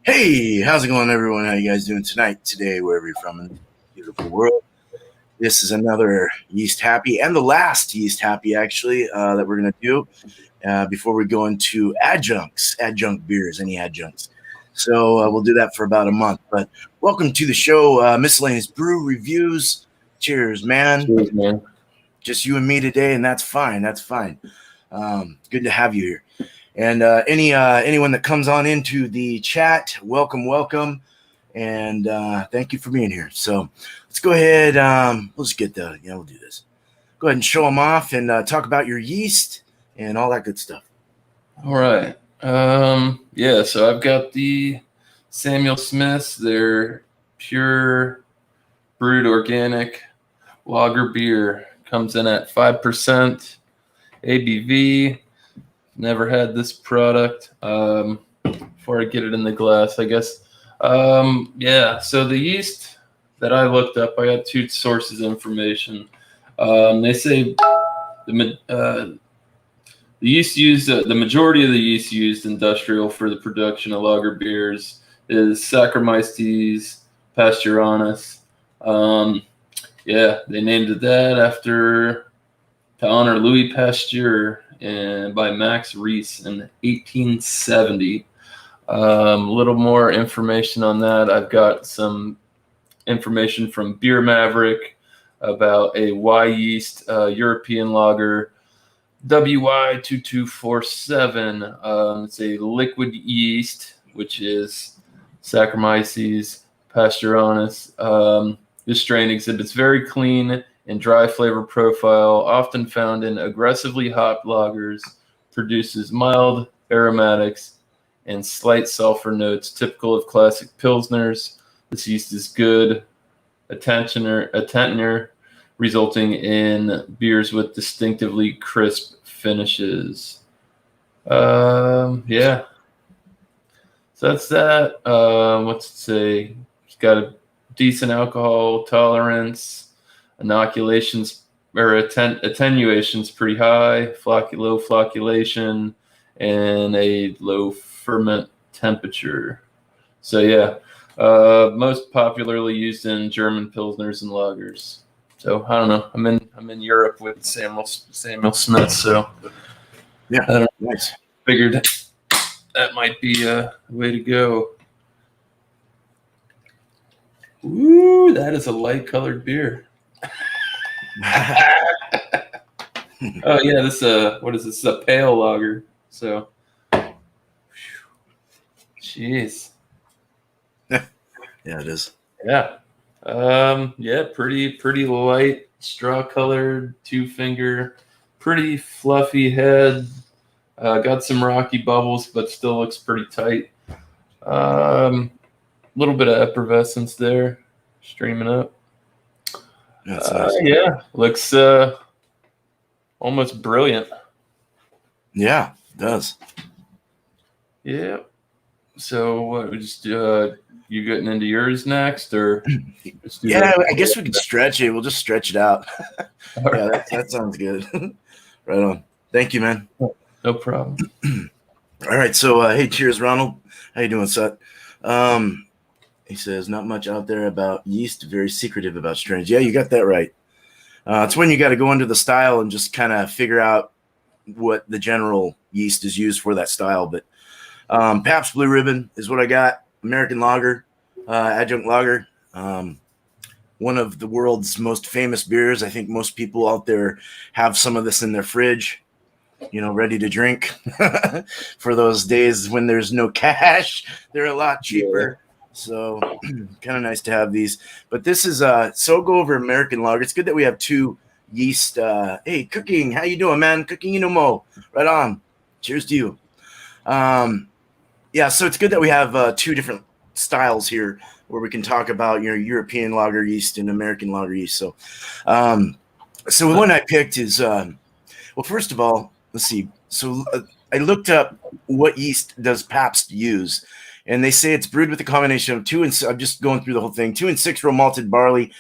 Hey, how's it going, everyone? How you guys doing tonight, today, wherever you're from in the beautiful world? This is another Yeast Happy, and the last Yeast Happy, actually, that we're going to do before we go into adjunct beers, any adjuncts. So we'll do that for about a month. But welcome to the show, Miscellaneous Brew Reviews. Cheers, man. Cheers, man. Just you and me today, and that's fine. That's fine. Good to have you here. And anyone that comes on into the chat, welcome, and thank you for being here. So let's go ahead. We'll just we'll do this. Go ahead and show them off and talk about your yeast and all that good stuff. All right. So I've got the Samuel Smiths. They're pure brewed organic lager beer. Comes in at 5% ABV. Never had this product before I get it in the glass, I guess. So the yeast that I looked up, I got two sources of information. They say the yeast used, the majority of the yeast used industrial for the production of lager beers is Saccharomyces pasteuranus. They named it that to honor Louis Pasteur and by Max Reese in 1870. A little more information on that. I've got some information from Beer Maverick about a Y Yeast European lager, WY2247. It's a liquid yeast, which is Saccharomyces pasteuranus. This strain exhibits very clean and dry flavor profile, often found in aggressively hopped lagers, produces mild aromatics and slight sulfur notes typical of classic pilsners. This yeast is good, a tensioner, resulting in beers with distinctively crisp finishes. So that's that. What's it say? It's got a decent alcohol tolerance. Attenuation's pretty high, low flocculation, and a low ferment temperature. So most popularly used in German pilsners and lagers. So I don't know. I'm in Europe with Samuel Smith. So yeah, nice. Figured that might be a way to go. Ooh, that is a light colored beer. Oh yeah, this what is this? This is a pale lager. So, jeez. Yeah, it is. Yeah. Pretty light, straw colored, 2-finger, pretty fluffy head. Got some rocky bubbles, but still looks pretty tight. Little bit of effervescence there, streaming up. That's nice. Looks almost brilliant. Yeah, it does. Yeah. So what? We just you getting into yours next, or? I guess we could stretch it. We'll just stretch it out. That sounds good. Right on. Thank you, man. No problem. All right. So, hey, cheers, Ronald. How you doing, Sut? He says, not much out there about yeast, very secretive about strains. Yeah, you got that right. It's when you got to go into the style and just kind of figure out what the general yeast is used for that style. But Pabst Blue Ribbon is what I got. American lager, adjunct lager. One of the world's most famous beers. I think most people out there have some of this in their fridge. ready to drink for those days when there's no cash. They're a lot cheaper. So kind of nice to have these. But this is so go over American lager. It's good that we have two yeast. Hey, Cooking, how you doing, man? Cooking Mo. Right on. Cheers to you. Yeah, so it's good that we have two different styles here where we can talk about European lager yeast and American lager yeast. So so the one I picked is well, first of all, let's see. So I looked up what yeast does Pabst use, and they say it's brewed with a combination of I'm just going through the whole thing, 2 and 6 row malted barley,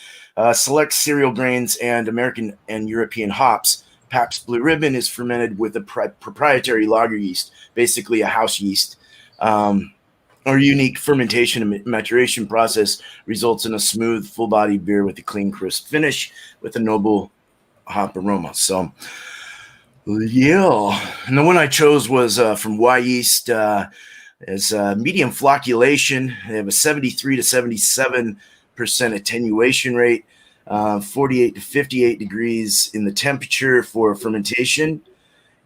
select cereal grains, and American and European hops. Pabst Blue Ribbon is fermented with a proprietary lager yeast, basically a house yeast. Our unique fermentation and maturation process results in a smooth, full-bodied beer with a clean, crisp finish with a noble hop aroma. So, yeah. And the one I chose was from Yeast. It's medium flocculation. They have a 73 to 77% attenuation rate, 48 to 58 degrees in the temperature for fermentation.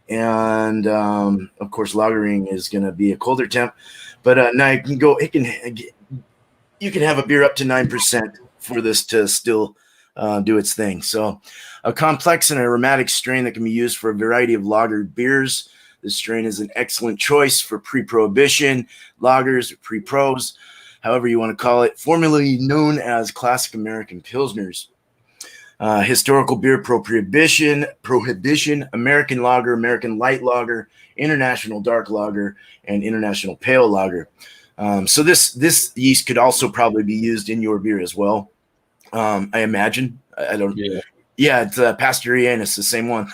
And, of course, lagering is going to be a colder temp. But now you can have a beer up to 9% for this to still do its thing. So a complex and aromatic strain that can be used for a variety of lagered beers. This strain is an excellent choice for pre-prohibition lagers, or pre-pros, however you want to call it, formerly known as classic American Pilsners. Historical beer prohibition, American lager, American light lager, international dark lager, and international pale lager. So this yeast could also probably be used in your beer as well. I imagine. I don't. Yeah, it's Pasteurianus, the same one.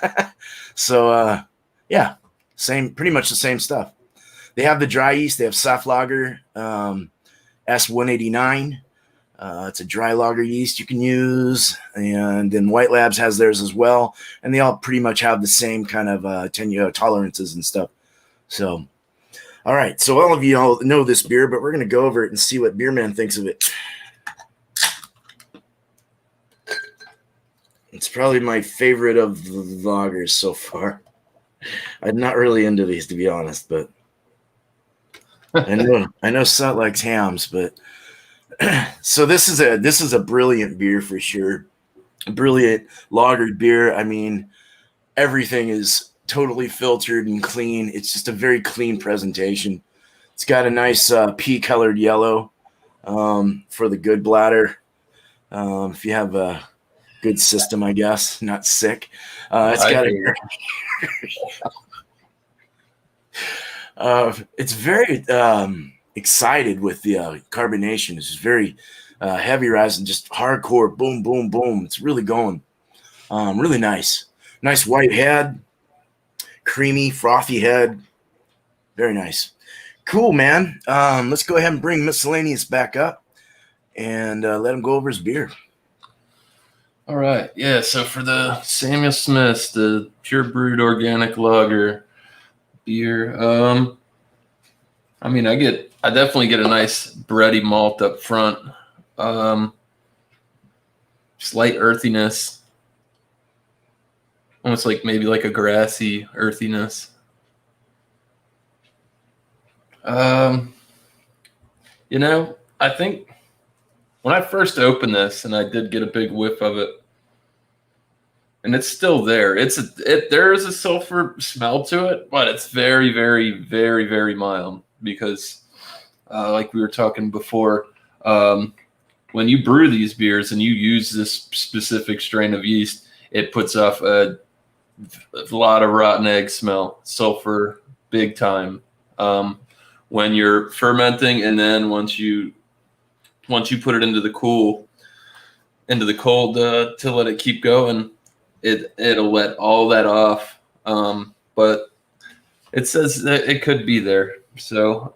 So yeah, pretty much the same stuff. They have the dry yeast. They have soft lager, S189. It's a dry lager yeast you can use, and then White Labs has theirs as well, and they all pretty much have the same kind of tolerances and stuff. So, all right, so all of you all know this beer, but we're going to go over it and see what Beerman thinks of it. It's probably my favorite of the lagers so far. I'm not really into these, to be honest, but I know Sut likes hams, but so this is a brilliant beer for sure. Brilliant lagered beer. I mean, everything is totally filtered and clean. It's just a very clean presentation. It's got a nice pea-colored yellow for the good bladder. If you have a good system, I guess, not sick. It's very excited with the carbonation. It's just very heavy rising, just hardcore, boom, boom, boom. It's really going. Really nice. Nice white head, creamy, frothy head. Very nice. Cool, man. Let's go ahead and bring Miscellaneous back up and let him go over his beer. All right. Yeah, so for the Samuel Smith's, the pure brewed organic lager beer, I mean, I definitely get a nice bready malt up front. Slight earthiness. Almost like maybe like a grassy earthiness. I think when I first opened this, and I did get a big whiff of it, and it's still there. There is a sulfur smell to it, but it's very, very, very, very mild because, like we were talking before, when you brew these beers and you use this specific strain of yeast, it puts off a lot of rotten egg smell, sulfur, big time. When you're fermenting, and then once you put it into the cold to let it keep going, it'll let all that off. But it says that it could be there. So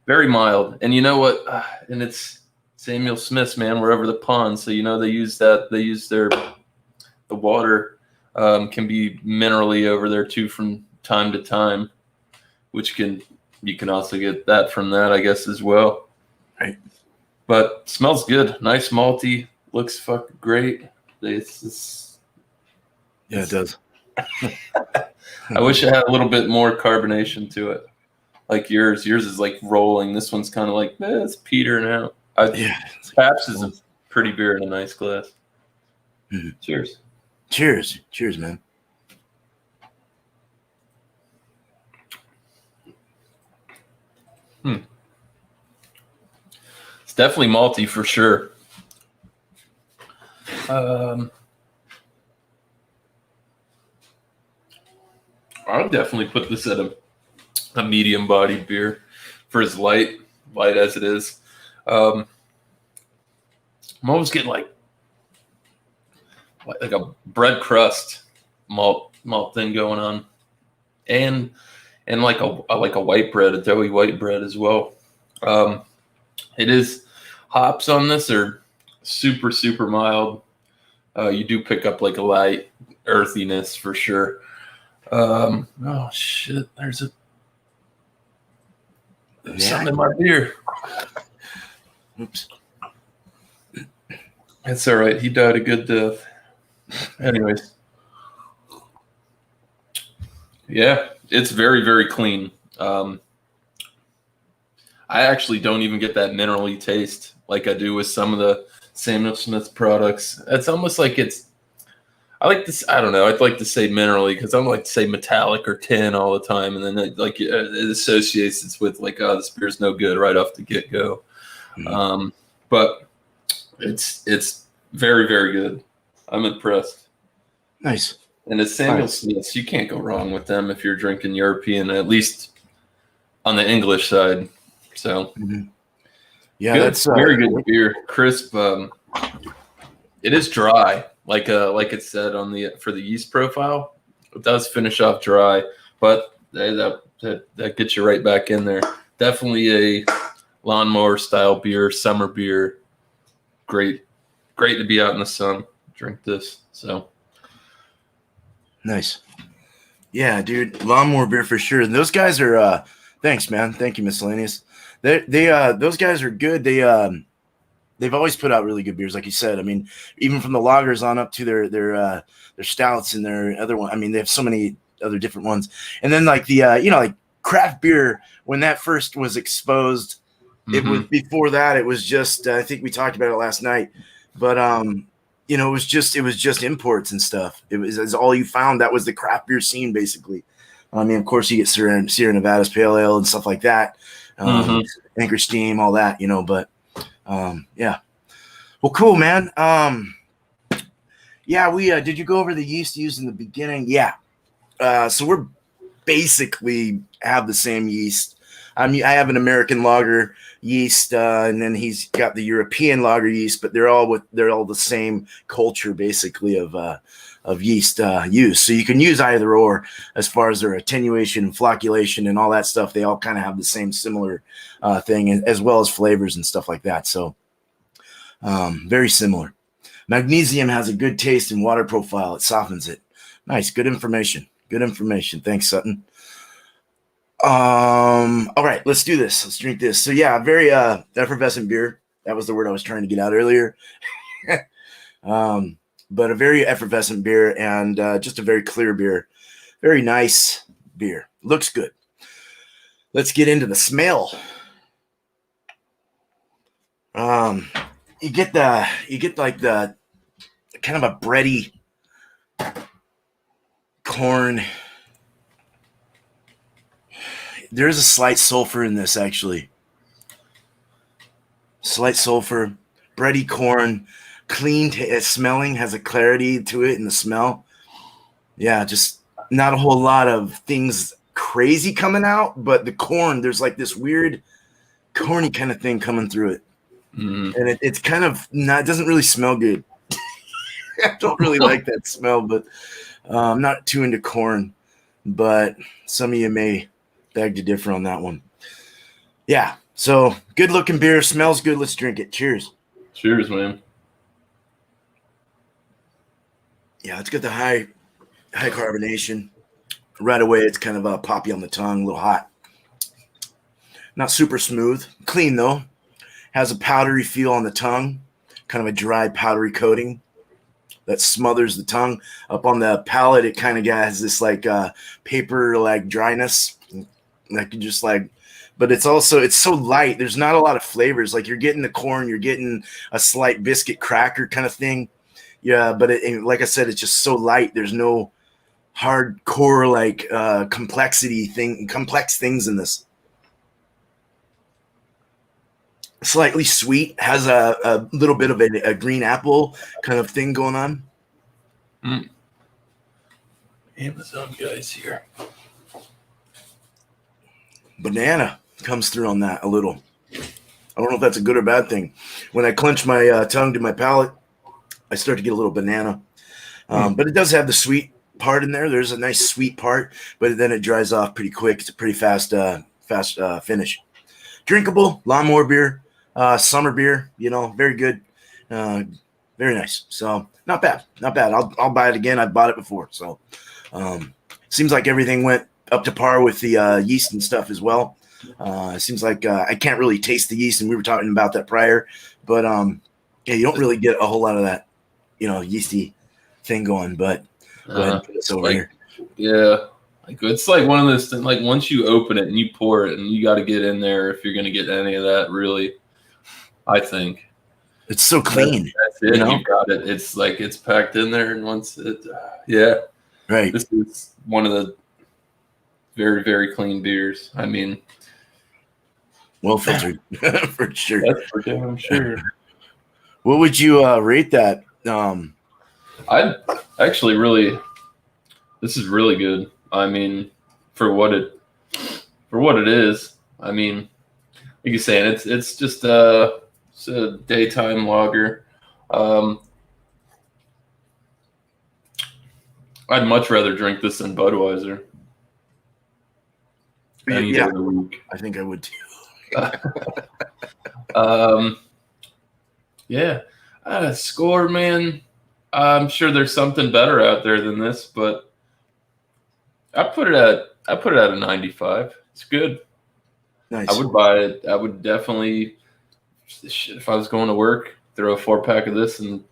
very mild. And you know what? And it's Samuel Smith's, man. We're over the pond, so they use the water can be minerally over there too from time to time, which you can also get that from that, I guess, as well. Right. But smells good. Nice malty. Looks fucking great. Yeah, it does. I wish it had a little bit more carbonation to it, like yours. Yours is like rolling. This one's kind of like it's petering out. Yeah. Pabst is a pretty beer in a nice glass. Mm-hmm. Cheers. Cheers, man. It's definitely malty for sure. I would definitely put this at a medium bodied beer for as light as it is. I'm almost getting like a bread crust malt thing going on, and like a white bread, a doughy white bread as well. It is hops on this are super, super mild. You do pick up like a light earthiness for sure. Oh shit! There's something in my beer. Oops. That's all right. He died a good death. Anyways, yeah, it's very, very clean. I actually don't even get that minerally taste like I do with some of the Samuel Smith products. It's almost like I like this. I don't know. I'd like to say minerally because I don't like to say metallic or tin all the time, and then it associates it with like, oh, this beer's no good right off the get go. Mm-hmm. But it's very, very good. I'm impressed. Nice. And it's Samuel Smiths. You can't go wrong with them if you're drinking European, at least on the English side. So, yeah, good. that's very good beer. Crisp. It is dry, like it said on for the yeast profile. It does finish off dry, but that gets you right back in there. Definitely a lawnmower style beer, summer beer. Great to be out in the sun. Drink this. So nice. Yeah, dude, lawnmower beer for sure. And those guys are thanks, man. Thank you, Miscellaneous. Those guys are good. They've always put out really good beers, like you said. I mean, even from the lagers on up to their stouts and their other one. I mean, they have so many other different ones. And then like the like craft beer, when that first was exposed, it was before that. It was just I think we talked about it last night, but it was just imports and stuff. It was all you found. That was the craft beer scene, basically. I mean, of course, you get Sierra Nevada's Pale Ale and stuff like that, Anchor Steam, all that, but. Yeah. Well, cool, man. Yeah, we did you go over the yeast used in the beginning? Yeah. So we're basically have the same yeast. I have an American lager yeast, and then he's got the European lager yeast, but they're all the same culture, basically, of yeast use. So you can use either or as far as their attenuation, flocculation, and all that stuff. They all kind of have the same similar thing, as well as flavors and stuff like that. So very similar. Magnesium has a good taste and water profile. It softens it. Nice. Good information. Thanks, Sutton. All right, let's do this. Let's drink this. So yeah, very effervescent beer. That was the word I was trying to get out earlier. But a very effervescent beer and just a very clear beer. Very nice beer. Looks good. Let's get into the smell. You get like the kind of a bready corn. There is a slight sulfur in this, actually. Slight sulfur, bready corn, clean smelling, has a clarity to it in the smell. Yeah, just not a whole lot of things crazy coming out, but the corn, there's like this weird corny kind of thing coming through it. And it's kind of not, it doesn't really smell good. I don't really like that smell, but I'm not too into corn, but some of you may beg to differ on that one. Yeah, so good looking beer, smells good. Let's drink it. Cheers. Cheers, man. Yeah, it's got the high carbonation. Right away, it's kind of poppy on the tongue, a little hot. Not super smooth. Clean, though. Has a powdery feel on the tongue. Kind of a dry, powdery coating. that smothers the tongue. Up on the palate, it kind of has this like paper like dryness, like you just like. But it's so light. There's not a lot of flavors. Like you're getting the corn, you're getting a slight biscuit cracker kind of thing. Yeah, but like I said, it's just so light. There's no hardcore like complex things in this. Slightly sweet, has a little bit of a green apple kind of thing going on. Amazon guys here. Banana comes through on that a little. I don't know if that's a good or bad thing. When I clench my tongue to my palate, I start to get a little banana. But it does have the sweet part in there. There's a nice sweet part, but then it dries off pretty quick. It's a pretty fast finish. Drinkable, lawnmower beer. Summer beer, very good, very nice. So not bad. I'll buy it again. I bought it before, so seems like everything went up to par with the yeast and stuff as well. Seems like I can't really taste the yeast, and we were talking about that prior, but yeah, you don't really get a whole lot of that, yeasty thing going. But go ahead and put this over here. Yeah. Like it's like one of those things. Like once you open it and you pour it, and you got to get in there if you're going to get any of that. Really, I think it's so clean. That's it. You got it. It's like it's packed in there, and once it, yeah, right. This is one of the very, very clean beers. I mean, well filtered for sure. That's for damn sure. What would you rate that? I'd actually really. This is really good. I mean, for what it is. I mean, like you're saying, it's just it's a daytime lager. I'd much rather drink this than Budweiser. Yeah, I think I would too. Yeah, score, man. I'm sure there's something better out there than this, but I put it at a 95. It's good. Nice. I would buy it. I would definitely, if I was going to work, throw a 4-pack of this, and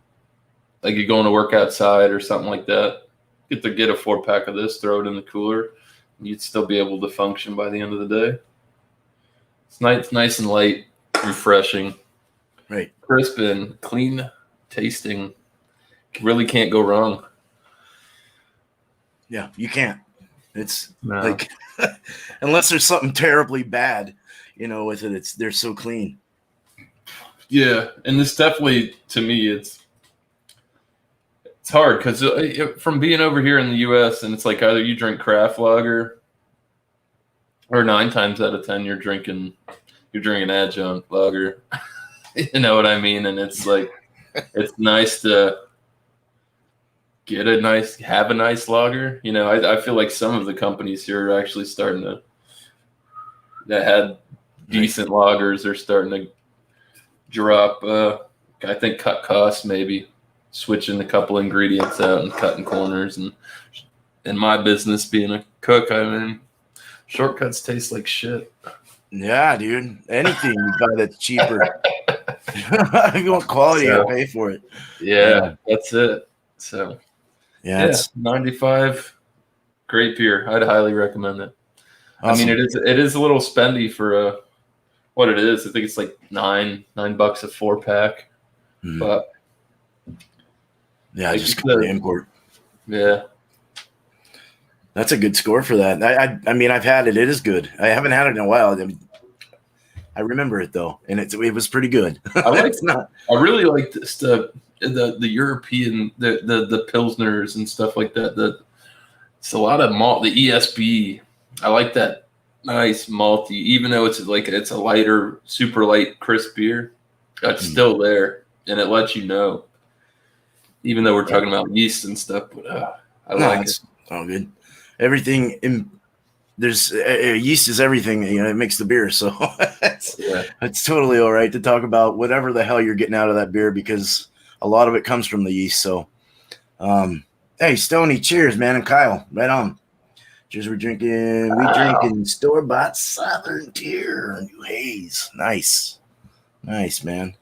like you're going to work outside or something like that, get a 4-pack of this, throw it in the cooler, and you'd still be able to function by the end of the day. It's nice and light, refreshing, right? Crisp and clean tasting. Really can't go wrong. Yeah, you can't. It's like unless there's something terribly bad, with it. They're so clean. Yeah, and this definitely, to me, it's hard because from being over here in the U.S. and it's like either you drink craft lager, or 9 times out of 10 you're drinking adjunct lager. You know what I mean? And it's like it's nice to have a nice lager. I feel like some of the companies here are actually starting that had decent lagers are starting to drop. I think cut costs, maybe switching a couple ingredients out and cutting corners. And in my business, being a cook, I mean, shortcuts taste like shit. Yeah, dude. Anything you buy that's cheaper. If you want quality, you pay for it. Yeah, that's it. So. Yeah, it's 95. Great beer. I'd highly recommend it. Awesome. I mean, it is a little spendy for what it is. I think it's like $9 a 4-pack. But yeah, like just the import. Yeah, that's a good score for that. I mean, I've had it. It is good. I haven't had it in a while. I remember it though, and it was pretty good. I really like this the European the Pilsners and stuff like that. It's a lot of malt. The ESB, I like that nice malty, even though it's a lighter, super light, crisp beer. It's still there, and it lets you know. Even though we're talking about yeast and stuff, but I like it. All good. Everything there's yeast is everything. It makes the beer, so it's totally all right to talk about whatever the hell you're getting out of that beer because a lot of it comes from the yeast. So, hey, Stoney, cheers, man, and Kyle, right on. Cheers. We drinking store-bought Southern Tier New Haze. Nice, man.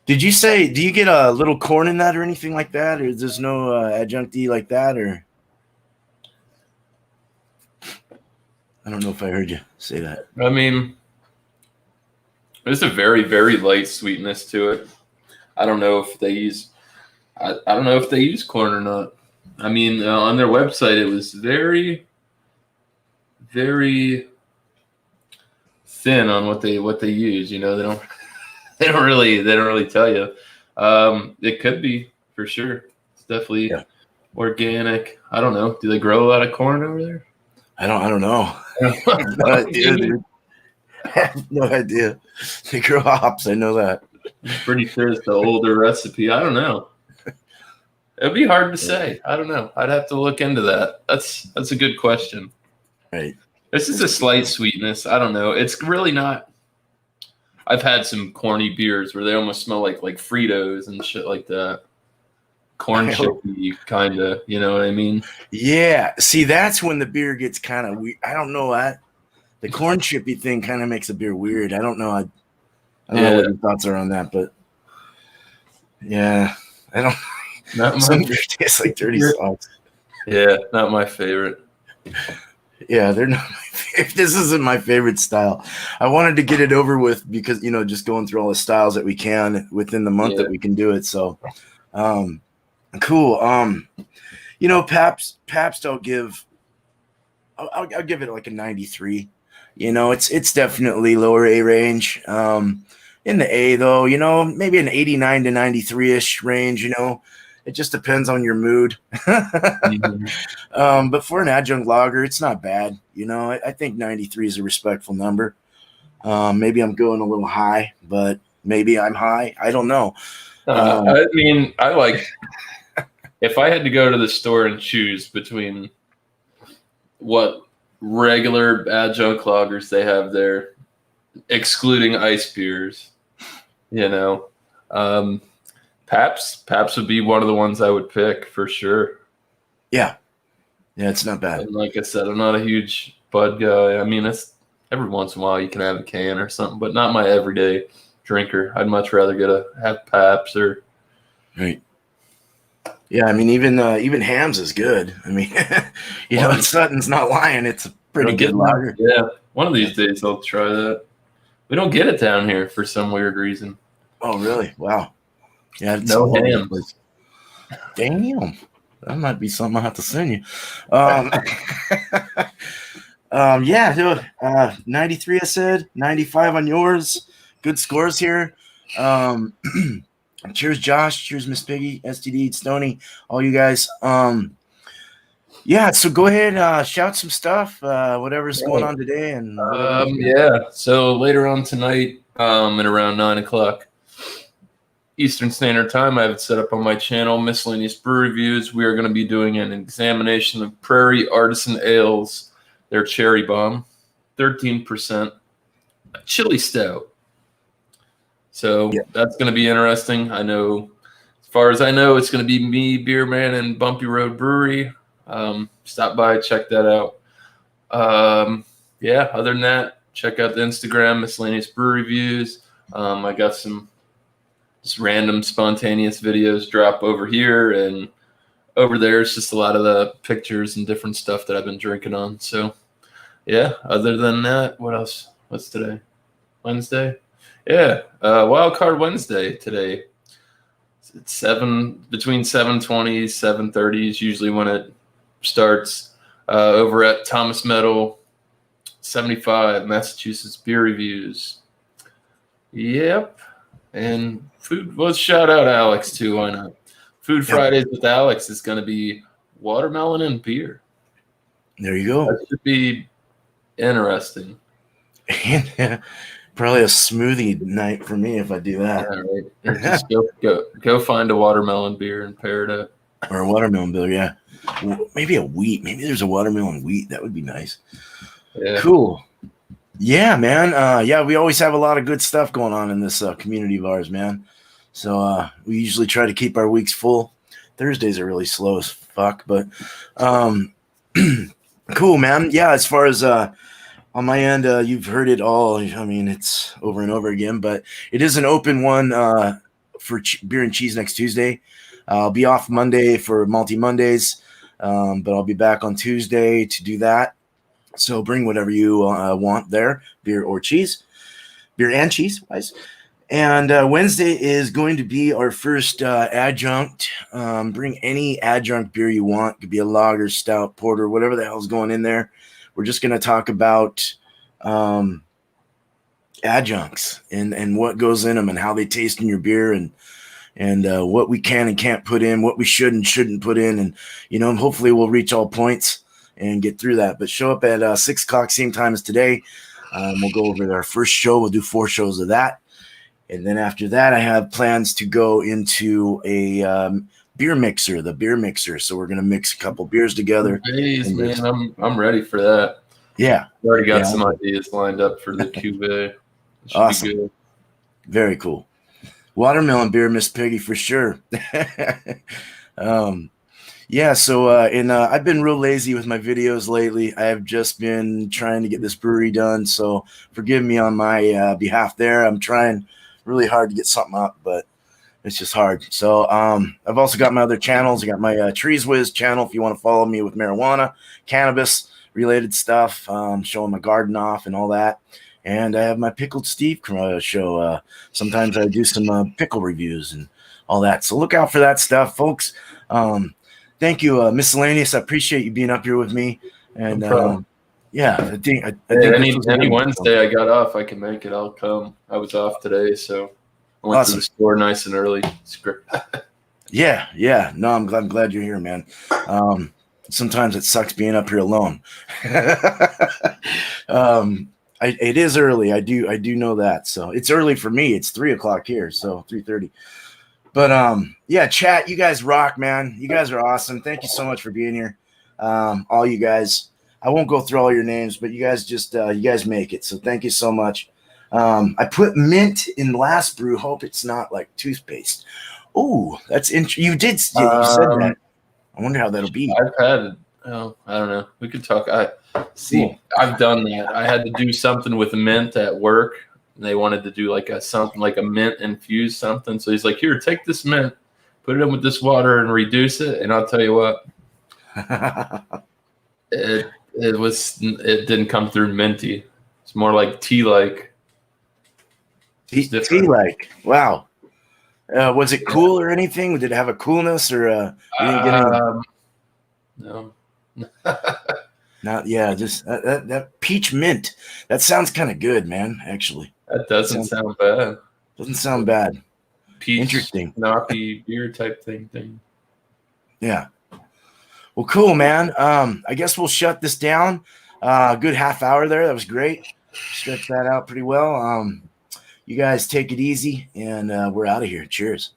Did you say? Do you get a little corn in that or anything like that, or there's no adjuncty like that, or? I don't know if I heard you say that. I mean, there's a very, very light sweetness to it. I don't know if they use. I don't know if they use corn or not. I mean, on their website, it was very, very thin on what they use. You know, they don't really tell you. It could be for sure. It's definitely organic. I don't know. Do they grow a lot of corn over there? I don't know. No idea, dude. I have no idea. They grow hops. I know that. I'm pretty sure it's the older recipe. I don't know. It'd be hard to say. I don't know. I'd have to look into that. That's a good question. Right. This is a slight sweetness. I don't know. It's really not. I've had some corny beers where they almost smell like Fritos and shit like that. Corn chippy kind of. You know what I mean? Yeah. See, that's when the beer gets kind of weird. I don't know that. The corn chippy thing kind of makes a beer weird. I don't know. I don't know what your thoughts are on that, but yeah, I don't. Some beer tastes like dirty socks. Yeah, not my favorite. Yeah, they're not my favorite. This isn't my favorite style. I wanted to get it over with because, just going through all the styles that we can within the month that we can do it. So, cool. Pabst I'll give it like a 93. It's definitely lower A range. In the A though, maybe an 89 to 93-ish range, It just depends on your mood. But for an adjunct lager, it's not bad. I think 93 is a respectful number. Maybe I'm going a little high, but maybe I'm high. I don't know. I mean, if I had to go to the store and choose between what regular adjunct lagers they have there, excluding ice beers, Pabst would be one of the ones I would pick for sure. Yeah, it's not bad. And like I said, I'm not a huge Bud guy. I mean, it's every once in a while you can have a can or something, but not my everyday drinker. I'd much rather have Pabst or. Right. Yeah, I mean, even Hams is good. I mean, Sutton's not lying. It's a pretty good lager. Yeah, one of these days I'll try that. We don't get it down here for some weird reason. Oh, really? Wow. Yeah, it's no ham. Damn, that might be something I'll have to send you. Yeah, dude. 93, I said. 95 on yours. Good scores here. Cheers, Josh. Cheers, Miss Piggy, STD, Stoney, all you guys. Yeah, so go ahead, shout some stuff, whatever's going on today, and So later on tonight, at around 9:00 Eastern Standard Time, I have it set up on my channel, Miscellaneous Brew Reviews. We are going to be doing an examination of Prairie Artisan Ales, their Cherry Bomb, 13%, chili stout. So that's going to be interesting. I know, as far as I know, it's going to be me, Beer Man, and Bumpy Road Brewery. Stop by, check that out. Other than that, check out the Instagram, Miscellaneous Brew Reviews. I got some just random spontaneous videos drop over here, and over there it's just a lot of the pictures and different stuff that I've been drinking on. So other than that, what else? What's today? Wednesday? Wild Card Wednesday today. It's between 7:20, 7:30 is usually when it starts, over at Thomas Meadow 75 Massachusetts Beer Reviews. Yep. And food, let's shout out Alex too, why not? Food Fridays with Alex is going to be watermelon and beer. There you go. That should be interesting. Probably a smoothie night for me if I do that. Yeah, right. Just go find a watermelon beer and pair it up. Or a watermelon beer, yeah. Maybe a wheat. Maybe there's a watermelon wheat. That would be nice. Yeah. Cool. Yeah, man. We always have a lot of good stuff going on in this community of ours, man. So we usually try to keep our weeks full. Thursdays are really slow as fuck, but cool, man. Yeah, as far as on my end, you've heard it all. I mean, it's over and over again, but it is an open one for beer and cheese next Tuesday. I'll be off Monday for Multi Mondays, but I'll be back on Tuesday to do that. So bring whatever you want there, beer or cheese, beer and cheese, wise. And Wednesday is going to be our first adjunct. Bring any adjunct beer you want. It could be a lager, stout, porter, whatever the hell's going in there. We're just going to talk about adjuncts and what goes in them and how they taste in your beer and what we can and can't put in, what we should and shouldn't put in. And, you know, hopefully we'll reach all points and get through that. But show up at 6 o'clock, same time as today. We'll go over our first show. We'll do 4 shows of that. And then after that, I have plans to go into a beer mixer, the beer mixer. So we're going to mix a couple beers together. Jeez, man, I'm ready for that. Yeah. I already got some ideas lined up for the cuvee. Awesome. Be good. Very cool. Watermelon beer, Miss Piggy, for sure. Yeah, so I've been real lazy with my videos lately. I have just been trying to get this brewery done, so forgive me on my behalf there. I'm trying really hard to get something up, but it's just hard. So I've also got my other channels. I got my Trees Whiz channel if you want to follow me with marijuana, cannabis related stuff, showing my garden off and all that. And I have my Pickled Steve show. Sometimes I do some pickle reviews and all that. So look out for that stuff, folks. Thank you, Miscellaneous. I appreciate you being up here with me. And yeah, I think any Wednesday I got off, I can make it. I'll come. I was off today, so I went to the store nice and early. Yeah. No, I'm glad you're here, man. Sometimes it sucks being up here alone. It is early. I do know that. So it's early for me. It's 3 o'clock here, so 3:30. But yeah, chat. You guys rock, man. You guys are awesome. Thank you so much for being here, all you guys. I won't go through all your names, but you guys you guys make it. So thank you so much. I put mint in last brew. Hope it's not like toothpaste. Oh, that's interesting. You said that. I wonder how that'll be. I've had it. Oh, I don't know. We could talk. I've done that. I had to do something with mint at work. And they wanted to do something like a mint infused something. So he's like, "Here, take this mint, put it in with this water, and reduce it." And I'll tell you what, it didn't come through minty. It's more like tea-like. Tea-like. Wow. Was it cool or anything? Did it have a coolness or you didn't get any? No. Not just that peach mint. That sounds kind of good, man. Actually, that doesn't sound bad. Doesn't sound bad. Peach, interesting, knoppy beer type thing. Yeah. Well, cool, man. I guess we'll shut this down. Good half hour there. That was great. Stretched that out pretty well. You guys take it easy, and we're out of here. Cheers.